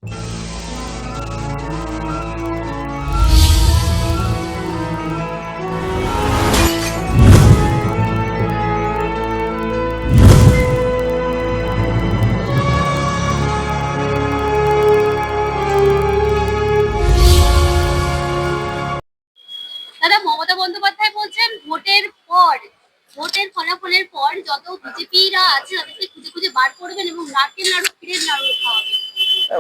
দাদা, মমতা বন্দ্যোপাধ্যায় বলছেন ভোটের ফলাফলের পর যত বিজেপিরা আছে তাদেরকে খুঁজে খুঁজে বার করবেন এবং নারকেল নাড়ু ক্ষীরের নাড়ু খাওয়াবেন।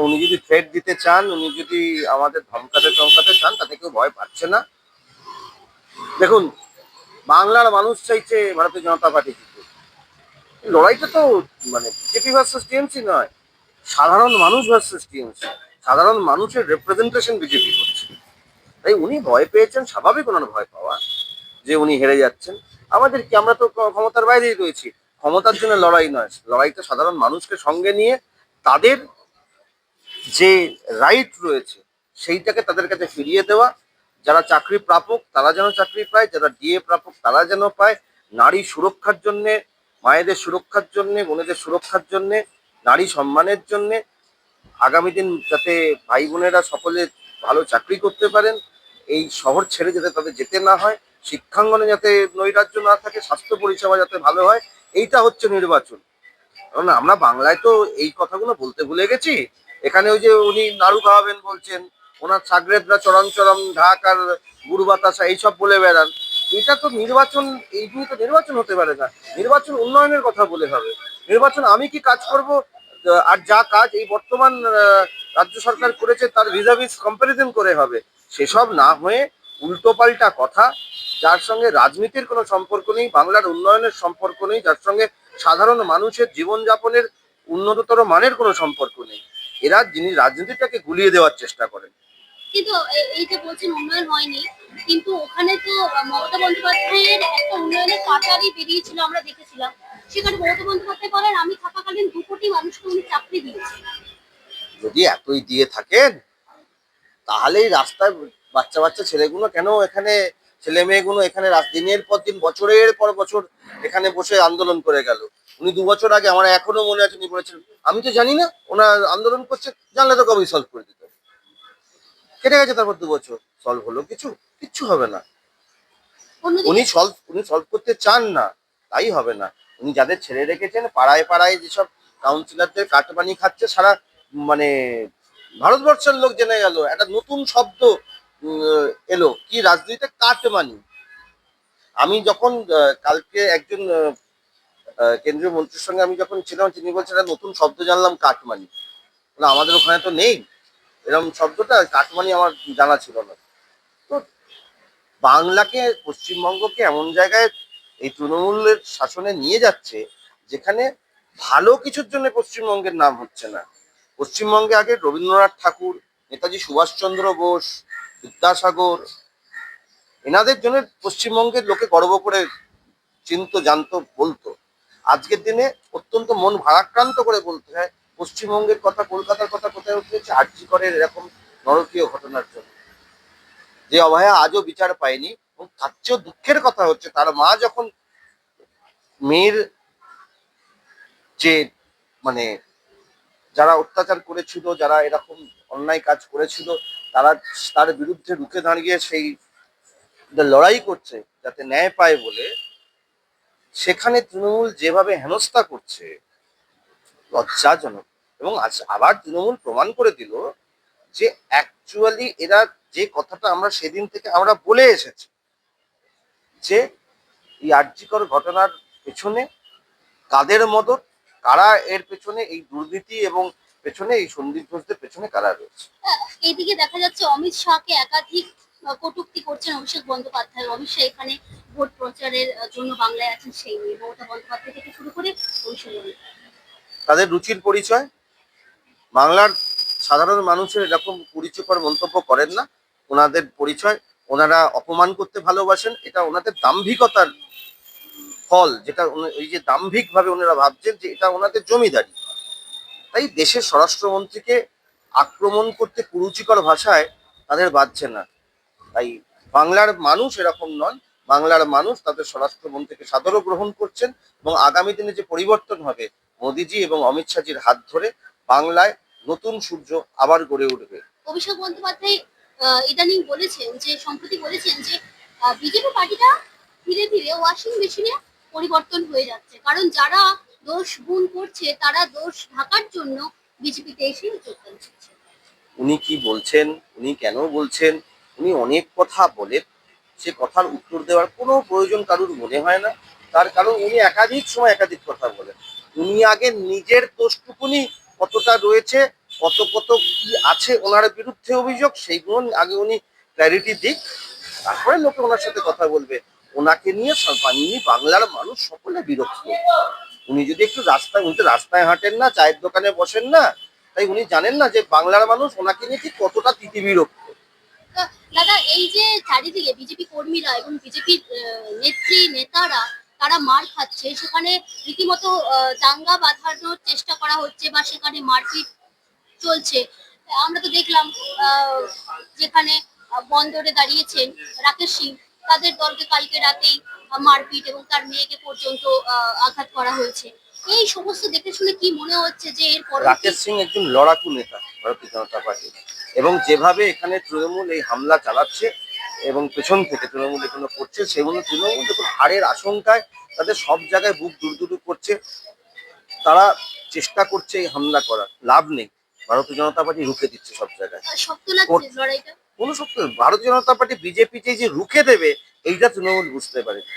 উনি যদি থ্রেট দিতে চান, উনি যদি আমাদের ধমকাতে টমকাতে চান, তাতে কেউ ভয় পাচ্ছে না। দেখুন, বাংলার মানুষ চাইছে ভারতীয় জনতা পার্টি জিতুক। লড়াইটা তো মানে বিজেপি ভার্সেস টিএমসি নয়, সাধারণ মানুষ ভার্সেস টিএমসি। সাধারণ মানুষের রিপ্রেজেন্টেশন বিজেপি করছে। তাই উনি ভয় পেয়েছেন, স্বাভাবিক ওনার ভয় পাওয়া, যে উনি হেরে যাচ্ছেন। আমাদের কি, আমরা তো ক্ষমতার বাইরেই রয়েছি। ক্ষমতার জন্য লড়াই নয়, লড়াইটা সাধারণ মানুষকে সঙ্গে নিয়ে তাদের যে রাইট রয়েছে সেইটাকে তাদের কাছে ফিরিয়ে দেওয়া। যারা চাকরি প্রাপক তারা যেন চাকরি পায়, যারা ডিএ প্রাপক তারা যেন পায়। নারী সুরক্ষার জন্যে, মায়েদের সুরক্ষার জন্যে, বোনেদের সুরক্ষার জন্যে, নারী সম্মানের জন্যে, আগামী দিন যাতে ভাই বোনেরা সকলে ভালো চাকরি করতে পারেন, এই শহর ছেড়ে যাতে তাদের যেতে না হয়, শিক্ষাঙ্গনে যাতে নৈরাজ্য না থাকে, স্বাস্থ্য পরিষেবা যাতে ভালো হয়, এইটা হচ্ছে নির্বাচন। কারণ আমরা বাংলায় তো এই কথাগুলো বলতে ভুলে গেছি। এখানে ওই যে উনি নাড়ু খাওয়াবেন বলছেন, ওনার ছাগরেদরা চরম চরম ঢাক আর গুড় বাতাসা এইসব বলে বেড়ান। এটা তো নির্বাচন, এইগুলি তো নির্বাচন হতে পারে না। নির্বাচন উন্নয়নের কথা বলে হবে। নির্বাচন আমি কি কাজ করব, আর যা কাজ এই বর্তমান রাজ্য সরকার করেছে তার ভিজাভিস কম্পারিজন করে হবে। সেসব না হয়ে উল্টোপাল্টা কথা, যার সঙ্গে রাজনীতির কোনো সম্পর্ক নেই, বাংলার উন্নয়নের সম্পর্ক নেই, যার সঙ্গে সাধারণ মানুষের জীবনযাপনের উন্নততর মানের কোনো সম্পর্ক নেই, এরা যিনি রাজনীতিটাকে গুলিয়ে দেওয়ার চেষ্টা করেন। কিন্তু এই যে বলছেন উন্নয়ন হয়নি, কিন্তু ওখানে তো মমতা বন্দ্যোপাধ্যায়ের একটা উন্নয়নের কাটারই বেরিয়েছিল, আমরা দেখেছিলাম। সেখানে মমতা বন্দ্যোপাধ্যায় বলেন আমি থাকাকালীন 2 কোটি মানুষকে উনি চাকরি দিয়েছেন। যদি এতই দিয়ে থাকেন, তাহলে এই রাস্তায় বাচ্চা বাচ্চা ছেলেগুলো কেন এখানে, ছেলে মেয়েগুলো এখানে দিনের পর দিন বছরের পর বছর এখানে বসে আন্দোলন করে গেল। উনি 2 বছর আগে, আমার এখনো মনে আছে, উনি বলেছেন আমি তো জানি না ওনার আন্দোলন করছে, জানলে তো কবেই সলভ করে দিত। কেটে গেছে, তারপর 2 বছর সলভ হলো কিছু? কিচ্ছু হবে না। উনি সলভ করতে চান না, তাই হবে না। উনি যাদের ছেড়ে রেখেছেন, পাড়ায় পাড়ায় যেসব কাউন্সিলরদের কাটমানি খাচ্ছে, সারা মানে ভারতবর্ষের লোক জেনে গেল। একটা নতুন শব্দ এলো, কি রাজনীতিতে কাটমানি। আমি যখন কালকে একজন কেন্দ্রীয় মন্ত্রীর সঙ্গে আমি যখন ছিলাম, তিনি বলছেন একটা নতুন শব্দ জানলাম, কাটমানি। আমাদের ওখানে তো নেই এরকম শব্দটা, কাটমানি আমার জানা ছিল না। তো বাংলাকে, পশ্চিমবঙ্গকে এমন জায়গায় এই তৃণমূলের শাসনে নিয়ে যাচ্ছে, যেখানে ভালো কিছুর জন্য পশ্চিমবঙ্গের নাম হচ্ছে না। পশ্চিমবঙ্গে আগে রবীন্দ্রনাথ ঠাকুর, নেতাজি সুভাষচন্দ্র বোস, বিদ্যাসাগর, এনাদের জন্য পশ্চিমবঙ্গের লোকে গর্ব করে চিনতো, জানতো, বলতো। আজকের দিনে অত্যন্ত মন ভারাক্রান্ত করে বলতে হয় পশ্চিমবঙ্গের কথা, কলকাতার কথা কোথায় উঠেছে আরজি করের এরকম নরকীয় ঘটনার জন্য, যে অভয়া আজও বিচার পায়নি। এবং তার চেয়েও দুঃখের কথা হচ্ছে, তার মা যখন মেয়ের যে মানে যারা অত্যাচার করেছিল, যারা এরকম অন্যায় কাজ করেছিল, তারা তার বিরুদ্ধে রুখে দাঁড়িয়ে সেই লড়াই করছে যাতে ন্যায় পায় বলে, সেখানে তৃণমূল যেভাবে হেনস্থা করছে, লজ্জাজনক। এবং আবার তৃণমূল প্রমাণ করে দিল যে অ্যাকচুয়ালি এরা যে কথাটা আমরা সেদিন থেকে আমরা বলে এসেছি, যে এই আরজিকর ঘটনার পেছনে কাদের মদত, কারা এর পেছনে, এই দুর্নীতি এবং পেছনে, এই সন্দীপ ঘোষদের পেছনে কারা রয়েছে। এইদিকে দেখা যাচ্ছে অমিত শাহকে একাধিক কটূক্তি করছেন অভিষেক বন্দ্যোপাধ্যায়। অমিত শাহ এখানে ভোট প্রচারের জন্য বাংলায় আছেন, সেই নিয়ে মমতা বন্দ্যোপাধ্যায় থেকে শুরু করে অভিষেক। তাদের রুচির পরিচয়। বাংলার সাধারণ মানুষের এরকম কুরুচিকর মন্তব্য করেন না। ওনাদের পরিচয়, ওনারা অপমান করতে ভালোবাসেন, এটা ওনাদের দাম্ভিকতার ফল। যেটা ওই যে দাম্ভিক ভাবে ওনারা ভাবছেন যে এটা ওনাদের জমিদারি। তাই দেশের স্বরাষ্ট্রমন্ত্রীকে আক্রমণ করতে কুরুচিকর ভাষায় তাদের বাজছে না। তাই বাংলার মানুষ এরকম নন। বাংলার মানুষ তাদের স্বরাষ্ট্রমন্ত্রীকে সাদরে গ্রহণ করছেন, এবং আগামী দিনে যে পরিবর্তন হবে মোদিজি এবং অমিত শাহজির হাত ধরে, বাংলায় নতুন সূর্য আবার গড়ে উঠবে। অভিষেক বন্দ্যোপাধ্যায় ইদানিং বলেছেন যে সম্প্রতি বলেছেন যে বিজেপি পার্টিটা ধীরে ধীরে ওয়াশিং মেশিনে পরিবর্তন হয়ে যাচ্ছে, কারণ যারা দোষ গুণ করছে তারা দোষ ঢাকার জন্য বিজেপিতে এসে যোগদান করছে। উনি কি বলছেন, উনি কেন বলছেন, উনি অনেক কথা বলেন, সে কথার উত্তর দেওয়ার কোনো প্রয়োজন কারুর মনে হয় না। তার কারণ উনি একাধিক সময় একাধিক কথা বলেন। উনি আগে নিজের দোষটুকুনি কতটা রয়েছে, কত কত কি আছে ওনার বিরুদ্ধে অভিযোগ, সেইগুলো আগে উনি ক্ল্যারিটি দিক, তারপরে লোকে ওনার সাথে কথা বলবে। ওনাকে নিয়ে বাংলার মানুষ সকলে বিরক্ত। উনি যদি একটু রাস্তায়, উনি তো রাস্তায় হাঁটেন না, চায়ের দোকানে বসেন না, তাই উনি জানেন না যে বাংলার মানুষ ওনাকে নিয়ে ঠিক কতটা তিতিবিরক্ত। দাদা, এই যে চারিদিকে বিজেপি কর্মীরা এবং বিজেপির নেত্রী নেতারা তারা মার খাচ্ছে, সেখানে রীতিমতো দাঙ্গা বাঁধানোর চেষ্টা করা হচ্ছে বা সেখানে মারপিট চলছে। আমরা তো দেখলাম যেখানে বন্দরে দাঁড়িয়েছেন রাকেশ সিং, তাদের দলকে কালকে রাতেই মারপিট এবং তার মেয়েকে পর্যন্ত আঘাত করা হয়েছে। এই সমস্ত দেখে শুনে কি মনে হচ্ছে যে এর পরবর্তী? রাকেশ সিং একজন লড়াকু নেতা ভারতীয় জনতা পার্টি, এবং যেভাবে এখানে তৃণমূল এই হামলা চালাচ্ছে এবং পেছন থেকে তৃণমূল এগুলো করছে, সেগুলো তৃণমূল যখন হারের আশঙ্কায় তাদের সব জায়গায় বুক দুরদুরু করছে, তারা চেষ্টা করছে এই হামলা করার, লাভ নেই। ভারতীয় জনতা পার্টি রুখে দিচ্ছে সব জায়গায়। শক্ত লাগছে লড়াইটা? কোনো সত্য, ভারতীয় জনতা পার্টি বিজেপি যে রুখে দেবে এইটা তৃণমূল বুঝতে পারেনি।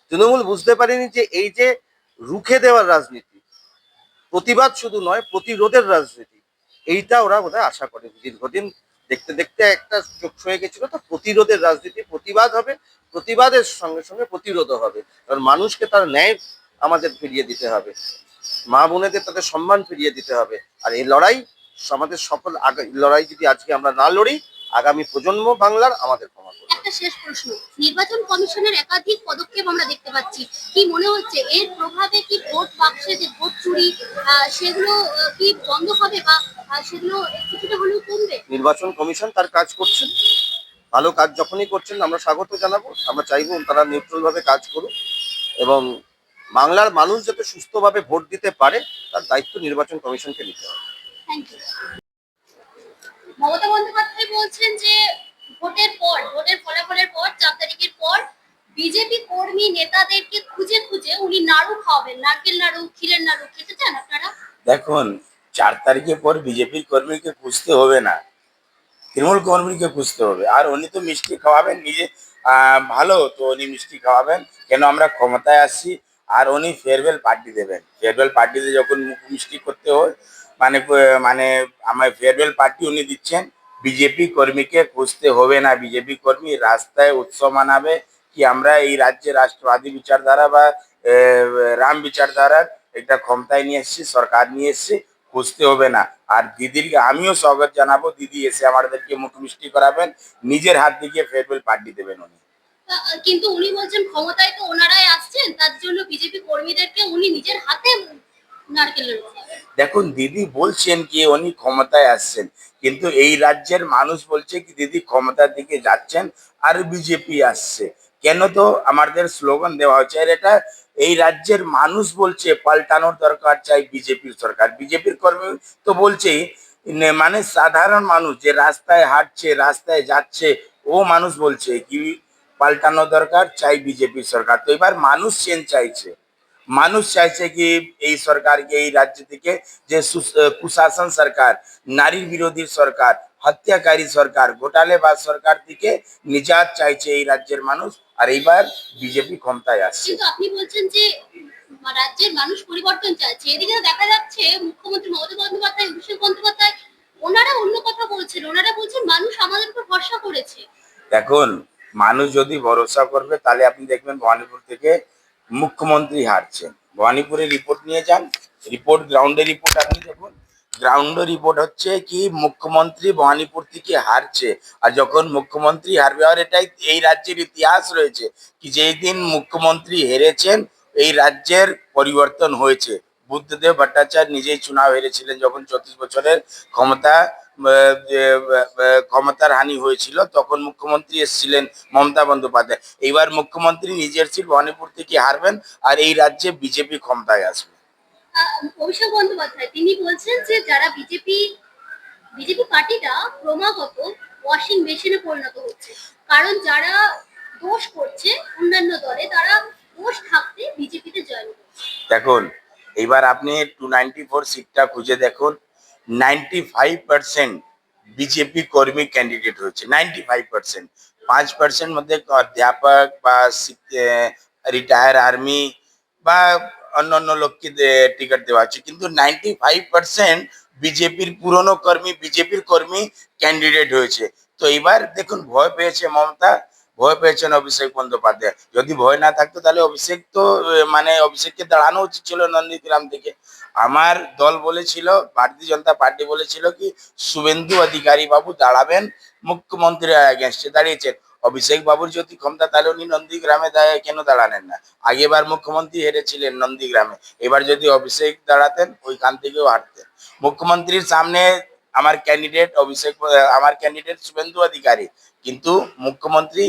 তৃণমূল বুঝতে পারেনি যে এই যে রুখে দেওয়ার রাজনীতি, প্রতিবাদ শুধু নয় প্রতিরোধের রাজনীতি, এইটা ওরা বোধহয় আশা করে। দীর্ঘদিন দেখতে দেখতে একটা চোখ হয়ে গেছিল, তো প্রতিরোধের রাজনীতি, প্রতিবাদ হবে, প্রতিবাদের সঙ্গে সঙ্গে প্রতিরোধও হবে। কারণ মানুষকে তার ন্যায় আমাদের ফিরিয়ে দিতে হবে, মা বোনেদের তাদের সম্মান ফিরিয়ে দিতে হবে। আর এই লড়াই আমাদের সকল লড়াই যদি আজকে আমরা না লড়ি, আগামী প্রজন্ম বাংলার আমাদের ক্ষমা করবে। একটা শেষ প্রশ্ন, নির্বাচন কমিশনের একাধিক পদক্ষেপ আমরা দেখতে পাচ্ছি, কি মনে হচ্ছে এর প্রভাবে কি ভোট বাক্সে যে ভোট চুরি সেগুলো কি বন্ধ হবে বা সেগুলো কিছুটা হলেও কমবে? নির্বাচন কমিশন তার কাজ করছেন, ভালো কাজ যখনই করছেন আমরা স্বাগত জানাবো। আমরা চাইবো তারা নিউট্রাল ভাবে কাজ করুক এবং বাংলার মানুষ যাতে সুস্থভাবে ভোট দিতে পারে তার দায়িত্ব নির্বাচন কমিশনকে নিতে হবে। Thank you. মমতা বন্দ্যোপাধ্যায় বলছেন যে ভোটের পর, ভোটের ফলাফলের পর 4 তারিখের পর বিজেপি কর্মী নেতাদেরকে খুঁজে খুঁজে উনি নাড়ু খাওয়াবেন, নারকেল নাড়ু, ক্ষীরের নাড়ু। খেতে চান আপনারা? দেখুন, 4 তারিখের পর বিজেপির কর্মীকে খুঁজতে হবে না, তৃণমূল কর্মীকে খুঁজতে হবে। আর উনি তো মিষ্টি খাওয়াবেন, নিজে ভালো তো উনি মিষ্টি খাওয়াবেন, কেন আমরা ক্ষমতায় আসছি। আর উনি ফেয়ারওয়েল পার্টি দেবেন, ফেয়ারওয়েল পার্টিতে যখন মুখ মিষ্টি করতে হয়, মানে মানে আমার ফেয়ারওয়েল পার্টি উনি দিচ্ছেন। বিজেপি কর্মীকে খুঁজতে হবে না, বিজেপি কর্মী রাস্তায় উৎসব মানাবে কি আমরা এই রাজ্যে রাষ্ট্রবাদী বিচারধারা বা রাম বিচারধারার একটা ক্ষমতায় নিয়ে এসেছি, সরকার নিয়ে এসেছি, খুঁজতে হবে না। আর দিদিরকে আমিও স্বাগত জানাবো, দিদি এসে আমাদেরকে মুখ মিষ্টি করাবেন, নিজের হাত দিয়ে ফেয়ারওয়েল পার্টি দেবেন উনি। কিন্তু উনি বলছেন ক্ষমতায় তো ওনারাই আসছেন, তার জন্য বিজেপি কর্মীদেরকে উনি নিজের হাতে নারকেল নাড়ু খাওয়াবেন। দেখুন, দিদি বলছেন কি উনি ক্ষমতায় আসছেন, কিন্তু এই রাজ্যের মানুষ বলছে কি দিদি ক্ষমতার দিকে যাচ্ছেন আর বিজেপি আসছে। কেন? তো আমাদের স্লোগান দেওয়া হচ্ছে, আর এটা এই রাজ্যের মানুষ বলছে পাল্টানোর দরকার, চাই বিজেপির সরকার। বিজেপির কর্মী তো বলছেই, মানে সাধারণ মানুষ যে রাস্তায় হাঁটছে, রাস্তায় যাচ্ছে, ও মানুষ বলছে কি পাল্টানো দরকার, চাই বিজেপির সরকার। তো এবার মানুষ চেঞ্জ চাইছে, মানুষ চাইছে কি এই সরকারকে, এই রাজ্য থেকে যে কুশাসন সরকার, নারী বিরোধী সরকার, হত্যাকারী সরকার, ঘোটালেবাজ সরকার থেকে নিজাত চাইছে এই রাজ্যের মানুষ। আর এইবার বিজেপি ক্ষমতায় আসছে। কিন্তু আপনি বলছেন যে রাজ্যের মানুষ পরিবর্তন চাইছে, এদিকে দেখা যাচ্ছে মুখ্যমন্ত্রী মমতা বন্দ্যোপাধ্যায়, অভিষেক বন্দ্যোপাধ্যায় ওনারা অন্য কথা বলছেন, ওনারা বলছেন মানুষ আমাদের উপর ভরসা করেছে। দেখুন, মানুষ যদি ভরসা করবে তাহলে আপনি দেখবেন ভবানীপুর থেকে মুখ্যমন্ত্রী হারছেন। ভবানীপুরের রিপোর্ট নিয়ে যান, রিপোর্ট গ্রাউন্ডের রিপোর্ট আপনি দেখুন। গ্রাউন্ডের রিপোর্ট হচ্ছে কি মুখ্যমন্ত্রী ভবানীপুর থেকে হারছে। আর যখন মুখ্যমন্ত্রী হারবে, আর এটাই এই রাজ্যের ইতিহাস রয়েছে কি যেই দিন মুখ্যমন্ত্রী হেরেছেন এই রাজ্যের পরিবর্তন হয়েছে। বুদ্ধদেব ভট্টাচার্য নিজেই চুনাव হেরেছিলেন যখন 34 বছরের ক্ষমতা ক্ষমতার হানি হয়েছিল, তখন মুখ্যমন্ত্রী এসেছিলেন মমতা বন্দ্যোপাধ্যায়। এইবার মুখ্যমন্ত্রী নিজের সিট ভবানীপুর থেকে হারবেন আর এই রাজ্যে বিজেপি ক্ষমতায় আসবে। অভিষেক বন্দ্যোপাধ্যায় তিনি বলছেন যে যারা বিজেপি বিজেপি পার্টিটা ক্রমাগত ওয়াশিং মেশিনে পরিণত হচ্ছে, কারণ যারা দোষ করছে অন্যান্য দলে, তারা দোষ থাকতে বিজেপিতে জয়েন করছে। দেখুন, এইবার আপনি 294 সিটটা খুঁজে দেখুন। 95% বিজেপি কর্মী ক্যান্ডিডেট হয়েছে, 95%। 5% মধ্যে অধ্যাপক বা রিটায়ার আর্মি বা অন্যান্য লোককে টিকিট দেওয়া হচ্ছে, কিন্তু 95% বিজেপির পুরনো কর্মী, বিজেপির কর্মী ক্যান্ডিডেট হয়েছে। তো এবার দেখুন, ভয় পেয়েছে মমতা, ভয় পেয়েছেন অভিষেক বন্দ্যোপাধ্যায়। যদি ভয় না থাকতো তাহলে অভিষেক তো মানে অভিষেককে দাঁড়ানো উচিত ছিল নন্দীগ্রাম থেকে। আমার দল বলেছিল, ভারতীয় জনতা পার্টি বলেছিল কি শুভেন্দু অধিকারী বাবু দাঁড়াবেন মুখ্যমন্ত্রীর এগেনস্টে, দাঁড়িয়েছেন। অভিষেক বাবুর যদি ক্ষমতা, তাহলে উনি নন্দীগ্রামে কেন দাঁড়ালেন না? আগেবার মুখ্যমন্ত্রী হেরেছিলেন নন্দীগ্রামে, এবার যদি অভিষেক দাঁড়াতেন ওইখান থেকেও হারতেন। মুখ্যমন্ত্রীর সামনে আমার ক্যান্ডিডেট অভিষেক, আমার ক্যান্ডিডেট শুভেন্দু অধিকারী, কিন্তু মুখ্যমন্ত্রী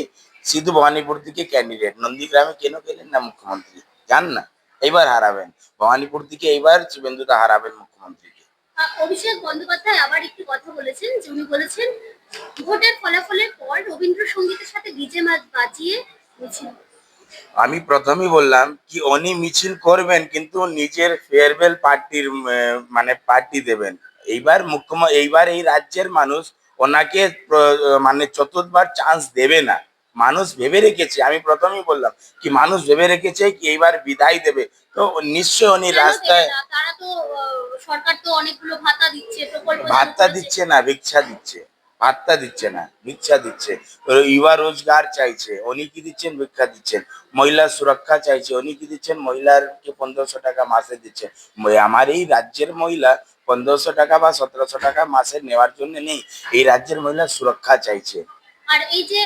সিধু ভবানীপুর থেকে ক্যান্ডিডেট। নন্দীগ্রামে কেন গেলেন না মুখ্যমন্ত্রী? জান না, এইবার হারাবেন ভবানীপুর থেকে, এইবার শুভেন্দুটা হারাবেন মুখ্যমন্ত্রীকে। অভিষেক বন্দ্যোপাধ্যায় আবার একটি কথা বলেছেন, যে উনি বলেছেন ভোটের ফলাফলের পর রবীন্দ্রসঙ্গীতের সাথে ডিজে বাজিয়ে মিছিল। আমি প্রথমেই বললাম কি উনি মিছিল করবেন, কিন্তু নিজের ফেয়ারওয়েল পার্টির মানে পার্টি দেবেন। এইবার এই রাজ্যের মানুষ ওনাকে মানে চতুর্থবার চান্স দেবে না। মানুষ ভেবে রেখেছে, আমি প্রথমেই বললাম কি মানুষ ভেবে রেখেছে কি এইবার বিদায় দেবে। তো নিশ্চয় উনি কেন দেবে রাস্তায় না? তারা তো সরকার তো অনেকগুলো ভাতা দিচ্ছে, প্রকল্প চালু ভাত্তা করেছে। দিচ্ছে না, ভিক্ষা দিচ্ছে। ভাত্তা দিচ্ছে না, ভিক্ষা দিচ্ছে। युवा রোজগার চাইছে, উনি কি দিচ্ছেন? ভিক্ষা দিচ্ছেন। মহিলা সুরক্ষা চাইছে, উনি কি দিচ্ছেন? মহিলাকে 1500 টাকা মাসে দিচ্ছে। আমার এই রাজ্যের মহিলা 1500 টাকা বা 1700 টাকা মাসে নেওয়ার জন্য নেই, এই রাজ্যের মহিলা সুরক্ষা চাইছে। আর এই যে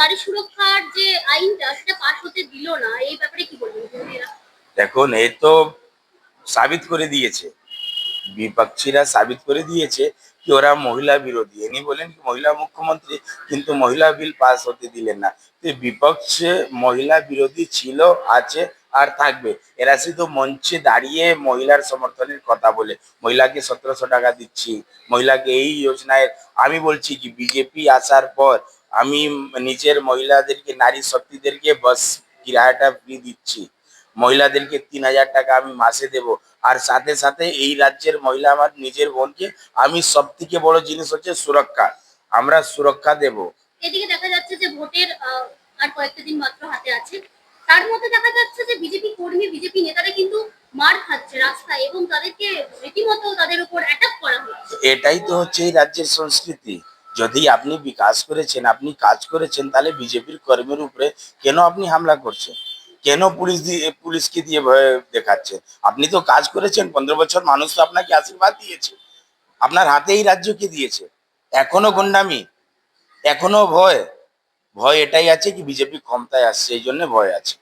নারী সুরক্ষার যে আইনটা, সেটা পাশ হতে দিল না, এই ব্যাপারে কি বলবেন মহিলা? দেখুন, এ তো সাবিত করে দিয়েছে, বিপক্ষীরা সাবিত করে দিয়েছে কি ওরা মহিলা বিরোধী। ইনি বলেন কি মহিলা মুখ্যমন্ত্রী, কিন্তু মহিলা বিল পাস হতে দিলেন না। তো বিপক্ষে মহিলা বিরোধী ছিল, আছে আর থাকবে। এরা শুধু মঞ্চে দাঁড়িয়ে মহিলার সমর্থনের কথা বলে, মহিলাকে 1700 টাকা দিচ্ছি, মহিলাকে এই যোজনায়। আমি বলছি কি বিজেপি আসার পর আমি নিজের মহিলাদেরকে, নারী শক্তিদেরকে বাস কিরায়াটা ফ্রি দিচ্ছি, মহিলাদেরকে 3000 টাকা আমি মাসে দেব। আর সাথে সাথে এই রাজ্যের মহিলা, আমার নিজের বোনকে আমি সব থেকে বড় জিনিস হচ্ছে সুরক্ষা, আমরা সুরক্ষা দেব। এদিকে দেখা যাচ্ছে যে ভোটের আর কয়েকটা দিন মাত্র হাতে আছে, তার মধ্যে দেখা যাচ্ছে যে বিজেপি কর্মী, বিজেপি নেতারা কিন্তু মার খাচ্ছে রাস্তায়, এবং তাদেরকে রীতিমতো তাদের উপর অ্যাটাক করা হচ্ছে। এটাই তো হচ্ছে এই রাজ্যের সংস্কৃতি। যদি আপনি বিকাশ করেছেন, আপনি কাজ করেছেন, তাহলে বিজেপির কর্মীর উপরে কেন আপনি হামলা করছেন? কেন পুলিশকে দিয়ে ভয় দেখাচ্ছেন? আপনি তো কাজ করেছেন 15 বছর, মানুষ তো আপনাকে আশীর্বাদ দিয়েছে, আপনার হাতে এই রাজ্যকে দিয়েছে। এখনো গুন্ডামি, এখনো ভয়। ভয় এটাই আছে কি বিজেপি ক্ষমতায় আসছে, এই জন্য ভয় আছে।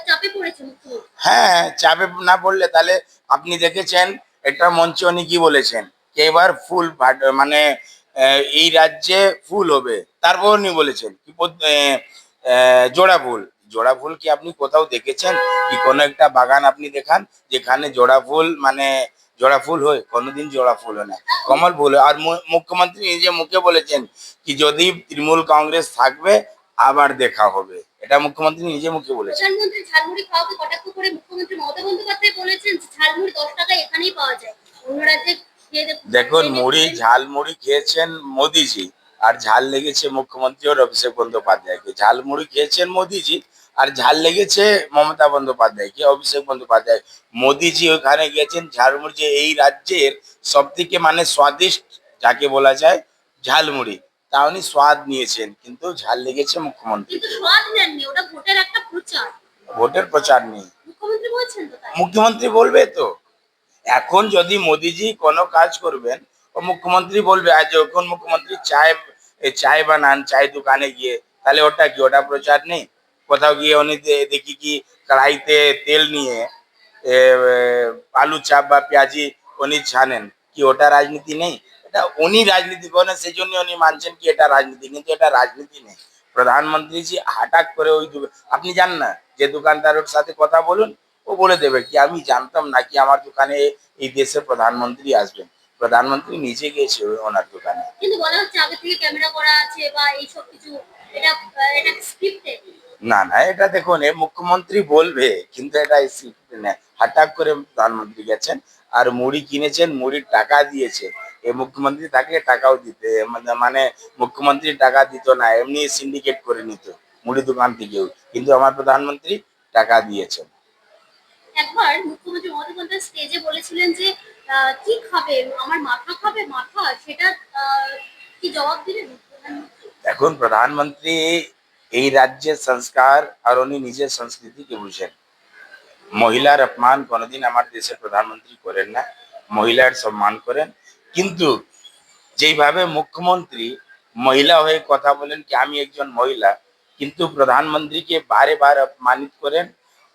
চাপে পড়েছে মুখ্যমন্ত্রী। হ্যাঁ, চাপে না পড়লে তাহলে আপনি দেখেছেন একটা মঞ্চে উনি কি বলেছেন যে এবার ফুল মানে এই রাজ্যে ফুল হবে। তারপর উনি বলেছেন কি জোড়া ফুল। জোড়া ফুল কি আপনি কোথাও দেখেছেন? কি কোনো একটা বাগান আপনি দেখান যেখানে জোড়া ফুল মানে জোড়া ফুল হয়? কোনোদিন জোড়া ফুল হয় না, কমল ফুল হয়। আর মুখ্যমন্ত্রী নিজে মুখে বলেছেন কি যদি তৃণমূল কংগ্রেস থাকবে আবার দেখা হবে, এটা মুখ্যমন্ত্রী নিজে মুখে বলেছেন। প্রধানমন্ত্রী ঝালমুড়ি খাওয়াকে কটাক্ষ করে মুখ্যমন্ত্রী মমতা বন্দ্যোপাধ্যায় বলেছেন যে ঝালমুড়ি 10 টাকা এখানেই পাওয়া যায়, অন্য রাজ্যে খেয়ে দেখুন, ঝাল মুড়ি খেয়েছেন মোদিজি, আর ঝাল লেগেছে মুখ্যমন্ত্রী আর অভিষেক বন্দ্যোপাধ্যায়কে। ঝাল মুড়ি খেয়েছেন মোদিজি, আর ঝাল লেগেছে মমতা বন্দ্যোপাধ্যায়কে, অভিষেক বন্দ্যোপাধ্যায়। মোদিজি ওখানে গিয়েছেন ঝালমুড়ি, যে এই রাজ্যের সব থেকে মানে স্বাদিষ্ট যাকে বলা যায় ঝালমুড়ি, তা উনি স্বাদ নিয়েছেন, কিন্তু ঝাল লেগেছে মুখ্যমন্ত্রী। কিন্তু স্বাদ নেননি, ওটা ভোটের একটা প্রচার। ভোটের প্রচার নেই, মুখ্যমন্ত্রী বলছেন তো তাই। মুখ্যমন্ত্রী বলবে তো। এখন যদি মোদিজি কোনো কাজ করবেন, ও মুখ্যমন্ত্রী বলবে। আর যখন মুখ্যমন্ত্রী চায় বানান চায় দোকানে গিয়ে, তাহলে ওটা কি, ওটা প্রচার নেই? কোথাও গিয়ে উনি দেখি কি কড়াইতে তেল নিয়ে এ, আলু চাপ বা পেঁয়াজি উনি ছানেন, কি ওটা রাজনীতি নেই? এটা উনি রাজনীতি করেন, সেই জন্য উনি মানছেন কি এটা রাজনীতি, কিন্তু এটা রাজনীতি নেই। প্রধানমন্ত্রী জি হঠাৎ করে ওই আপনি জান না যে দোকানদারের সাথে কথা বলুন, ও বলে দেবে কি আমি জানতাম না কি আমার দোকানে এই দেশের প্রধানমন্ত্রী আসবেন। প্রধানমন্ত্রী নিজে গিয়েছে ওনার দোকানে। কিন্তু বলা হচ্ছে আগে থেকে ক্যামেরা করা আছে বা এইসব কিছু, এটা এটা স্ক্রিপ্টেড। না না, এটা দেখুন এ মুখ্যমন্ত্রী বলবে, কিন্তু এটা স্ক্রিপ্ট না। হঠাৎ করে প্রধানমন্ত্রী গেছেন আর মুড়ি কিনেছেন, মুড়ির টাকা দিয়েছে। এই মুখ্যমন্ত্রী তাকে টাকাও দিতে মানে মুখ্যমন্ত্রী টাকা দিত না, এমনি সিন্ডিকেট করে নিত মুড়ি দোকান থেকেও, কিন্তু আমার প্রধানমন্ত্রী টাকা দিয়েছেন। একবার মুখ্যমন্ত্রী মমতা বন্দ্যোপাধ্যায় স্টেজে বলেছিলেন যে কি খাবে, আমার মাথা খাবে, মাথা, সেটা কি জবাব দিলেন প্রধানমন্ত্রী? এখন প্রধানমন্ত্রী এই রাজ্যের সংস্কার আর উনি নিজের সংস্কৃতিকে বুঝেন। মহিলার অপমান কোনোদিন আমার দেশের প্রধানমন্ত্রী করেন না, মহিলার সম্মান করেন। কিন্তু যেইভাবে মুখ্যমন্ত্রী মহিলা হয়ে কথা বলেন কি আমি একজন মহিলা, কিন্তু প্রধানমন্ত্রীকে বারে বার অপমানিত করেন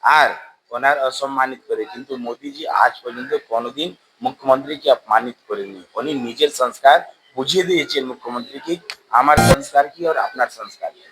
আর ওনার অসম্মানিত করে, কিন্তু মোদিজি আজ পর্যন্ত কোনোদিন মুখ্যমন্ত্রীকে অপমানিত করেনি। উনি নিজের সংস্কার বুঝিয়ে দিয়েছেন মুখ্যমন্ত্রীকে, আমার সংস্কার কি আর আপনার সংস্কার কি।